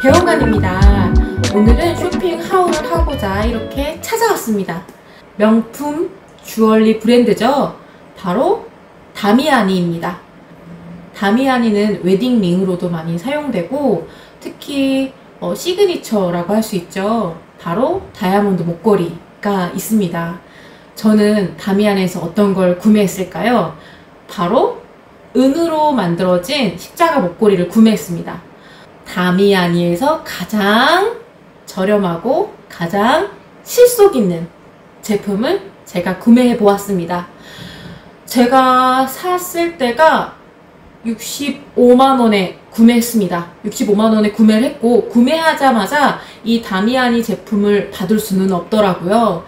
대원간입니다. 오늘은 쇼핑 하울을 하고자 이렇게 찾아왔습니다. 명품 주얼리 브랜드죠. 바로 다미아니입니다. 다미아니는 웨딩링으로도 많이 사용되고 특히 시그니처라고 할 수 있죠. 바로 다이아몬드 목걸이가 있습니다. 저는 다미아니에서 어떤 걸 구매했을까요? 바로 은으로 만들어진 십자가 목걸이를 구매했습니다. 다미아니에서 가장 저렴하고 가장 실속 있는 제품을 제가 구매해 보았습니다. 제가 샀을 때가 65만원에 구매했습니다. 65만원에 구매를 했고, 구매하자마자 이 다미아니 제품을 받을 수는 없더라고요.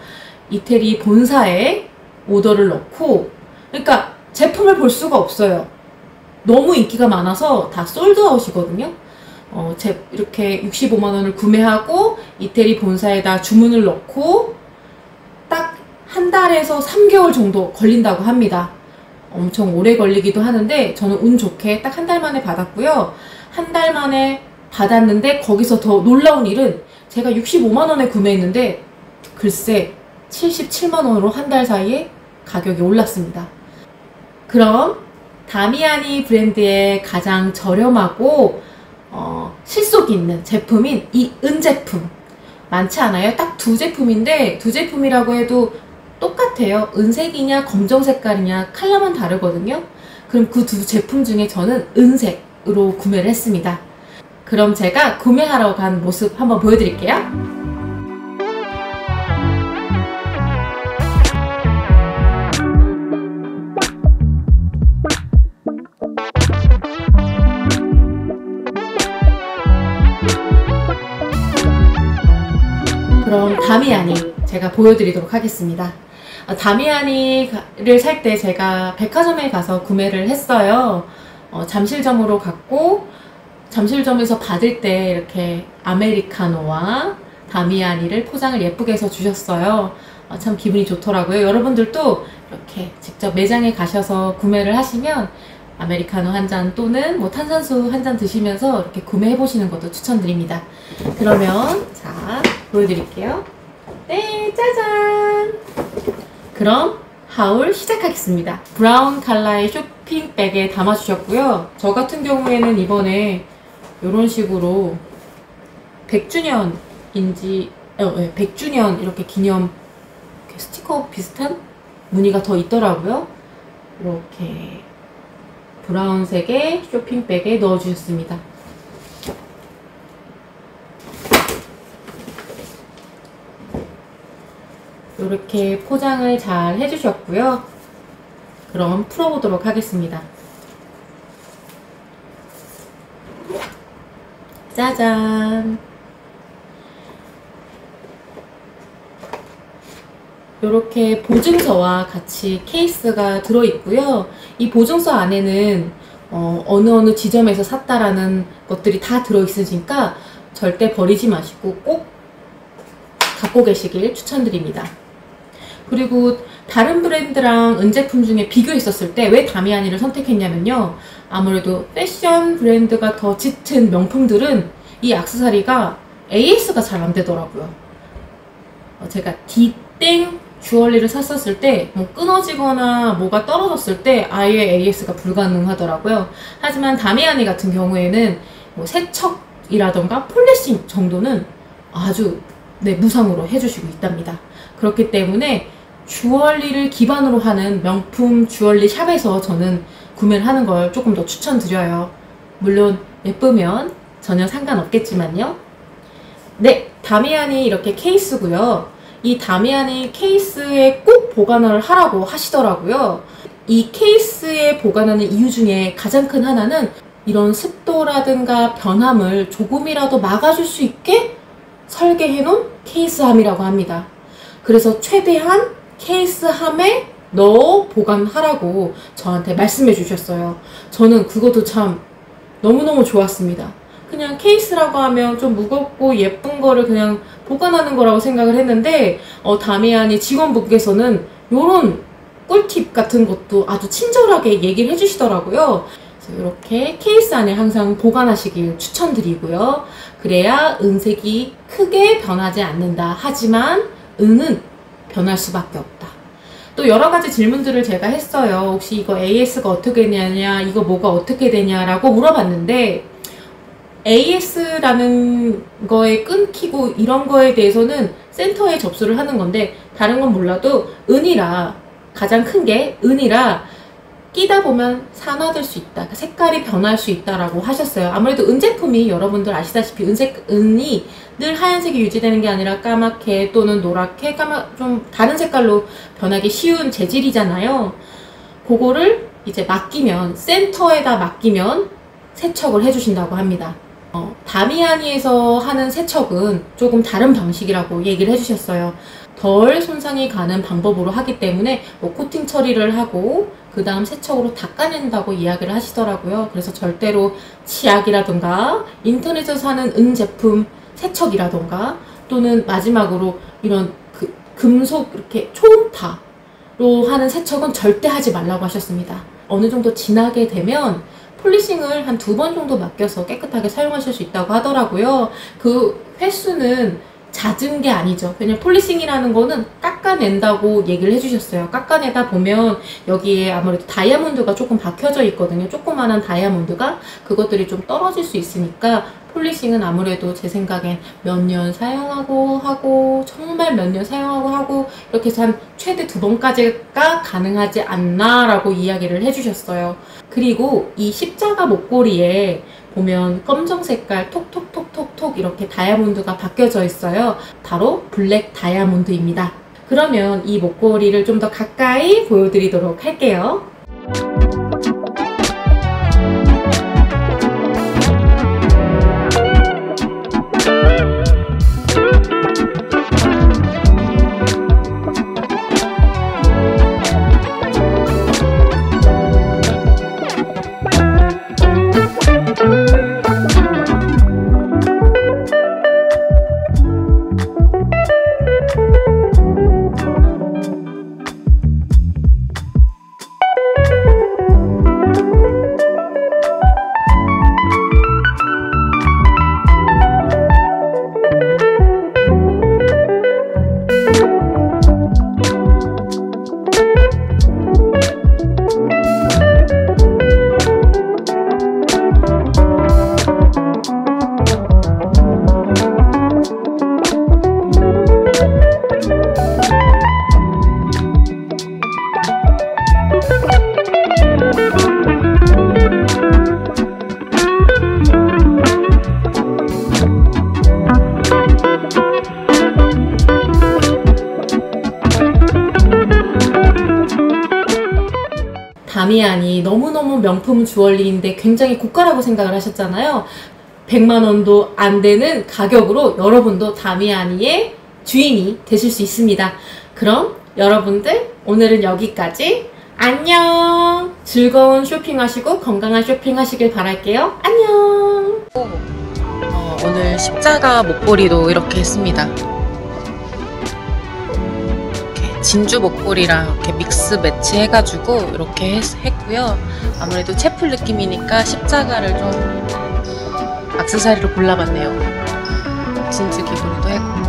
이태리 본사에 오더를 넣고, 그러니까 제품을 볼 수가 없어요. 너무 인기가 많아서 다 솔드아웃이거든요. 이렇게 65만원을 구매하고 이태리 본사에다 주문을 넣고 딱 한 달에서 3개월 정도 걸린다고 합니다. 엄청 오래 걸리기도 하는데 저는 운 좋게 딱 한 달 만에 받았고요. 한 달 만에 받았는데 거기서 더 놀라운 일은 제가 65만원에 구매했는데 글쎄 77만원으로 한 달 사이에 가격이 올랐습니다. 그럼 다미아니 브랜드의 가장 저렴하고 실속 있는 제품인 이 은제품 많지 않아요? 딱 두 제품인데 두 제품이라고 해도 똑같아요. 은색이냐 검정 색깔이냐 컬러만 다르거든요. 그럼 그 두 제품 중에 저는 은색으로 구매를 했습니다. 그럼 제가 구매하러 간 모습 한번 보여드릴게요. 그럼 다미아니 제가 보여드리도록 하겠습니다. 다미아니를 살 때 제가 백화점에 가서 구매를 했어요. 잠실점으로 갔고 잠실점에서 받을 때 이렇게 아메리카노와 다미아니를 포장을 예쁘게 해서 주셨어요. 참 기분이 좋더라고요. 여러분들도 이렇게 직접 매장에 가셔서 구매를 하시면 아메리카노 한 잔 또는 뭐 탄산수 한 잔 드시면서 이렇게 구매해 보시는 것도 추천드립니다. 그러면 자 보여드릴게요. 네, 짜잔! 그럼 하울 시작하겠습니다. 브라운 컬러의 쇼핑백에 담아주셨고요. 저 같은 경우에는 이번에 이런 식으로 100주년인지 100주년 이렇게 기념 스티커 비슷한 무늬가 더 있더라고요. 이렇게 브라운색의 쇼핑백에 넣어주셨습니다. 이렇게 포장을 잘 해주셨고요. 그럼 풀어보도록 하겠습니다. 짜잔! 이렇게 보증서와 같이 케이스가 들어있고요. 이 보증서 안에는 어느 지점에서 샀다라는 것들이 다 들어있으니까 절대 버리지 마시고 꼭 갖고 계시길 추천드립니다. 그리고 다른 브랜드랑 은제품 중에 비교했었을 때 왜 다미아니를 선택했냐면요. 아무래도 패션 브랜드가 더 짙은 명품들은 이 액세서리가 AS가 잘 안되더라고요. 제가 D땡 주얼리를 샀었을 때 뭐 끊어지거나 뭐가 떨어졌을 때 아예 AS가 불가능하더라고요. 하지만 다미아니 같은 경우에는 뭐 세척이라던가 폴리싱 정도는 아주 무상으로 해주시고 있답니다. 그렇기 때문에 주얼리를 기반으로 하는 명품 주얼리 샵에서 저는 구매를 하는 걸 조금 더 추천드려요. 물론 예쁘면 전혀 상관없겠지만요. 네, 다미아니 이렇게 케이스고요. 이 다미아니 케이스에 꼭 보관을 하라고 하시더라고요. 이 케이스에 보관하는 이유 중에 가장 큰 하나는 이런 습도라든가 변함을 조금이라도 막아줄 수 있게 설계해 놓은 케이스함이라고 합니다. 그래서 최대한 케이스함에 넣어 보관하라고 저한테 말씀해 주셨어요. 저는 그것도 참 너무너무 좋았습니다. 그냥 케이스라고 하면 좀 무겁고 예쁜 거를 그냥 보관하는 거라고 생각을 했는데 다미아니 직원분께서는 요런 꿀팁 같은 것도 아주 친절하게 얘기를 해주시더라고요. 이렇게 케이스 안에 항상 보관하시길 추천드리고요. 그래야 은색이 크게 변하지 않는다. 하지만 은은 변할 수밖에 없다. 또 여러 가지 질문들을 제가 했어요. 혹시 이거 AS가 어떻게 되냐, 이거 뭐가 어떻게 되냐라고 물어봤는데, AS라는 거에 끊기고 이런 거에 대해서는 센터에 접수를 하는 건데, 다른 건 몰라도 은이라, 가장 큰 게 은이라 끼다 보면 산화될 수 있다. 색깔이 변할 수 있다라고 하셨어요. 아무래도 은 제품이 여러분들 아시다시피 은이 늘 하얀색이 유지되는 게 아니라 까맣게 또는 노랗게 좀 다른 색깔로 변하기 쉬운 재질이잖아요. 그거를 이제 맡기면, 센터에다 맡기면 세척을 해주신다고 합니다. 다미아니에서 하는 세척은 조금 다른 방식이라고 얘기를 해주셨어요. 덜 손상이 가는 방법으로 하기 때문에 코팅 처리를 하고 그 다음 세척으로 닦아낸다고 이야기를 하시더라고요. 그래서 절대로 치약이라든가 인터넷에서 사는 은 제품 세척이라든가 또는 마지막으로 이런 금속 이렇게 초음파로 하는 세척은 절대 하지 말라고 하셨습니다. 어느 정도 지나게 되면 폴리싱을 한 2번 정도 맡겨서 깨끗하게 사용하실 수 있다고 하더라고요. 그 횟수는 잦은 게 아니죠. 그냥 폴리싱이라는 거는 깎아낸다고 얘기를 해주셨어요. 깎아내다 보면 여기에 아무래도 다이아몬드가 조금 박혀져 있거든요. 조그만한 다이아몬드가. 그것들이 좀 떨어질 수 있으니까 폴리싱은 아무래도 제 생각엔 몇 년 사용하고 하고 정말 몇 년 사용하고 하고 이렇게 해서 한 최대 2번까지가 가능하지 않나 라고 이야기를 해주셨어요. 그리고 이 십자가 목걸이에 보면 검정 색깔 톡톡톡톡톡 이렇게 다이아몬드가 박혀져 있어요. 바로 블랙 다이아몬드입니다. 그러면 이 목걸이를 좀 더 가까이 보여드리도록 할게요. 다미안이 너무너무 명품 주얼리인데 굉장히 고가라고 생각을 하셨잖아요. 100만 원도 안 되는 가격으로 여러분도 다미아니의 주인이 되실 수 있습니다. 그럼 여러분들 오늘은 여기까지. 안녕. 즐거운 쇼핑하시고 건강한 쇼핑하시길 바랄게요. 안녕. 오늘 십자가 목걸이도 이렇게 했습니다. 진주 목걸이랑 이렇게 믹스 매치 해가지고 이렇게 했고요. 아무래도 채플 느낌이니까 십자가를 좀 액세서리로 골라봤네요. 진주 기본도 했고.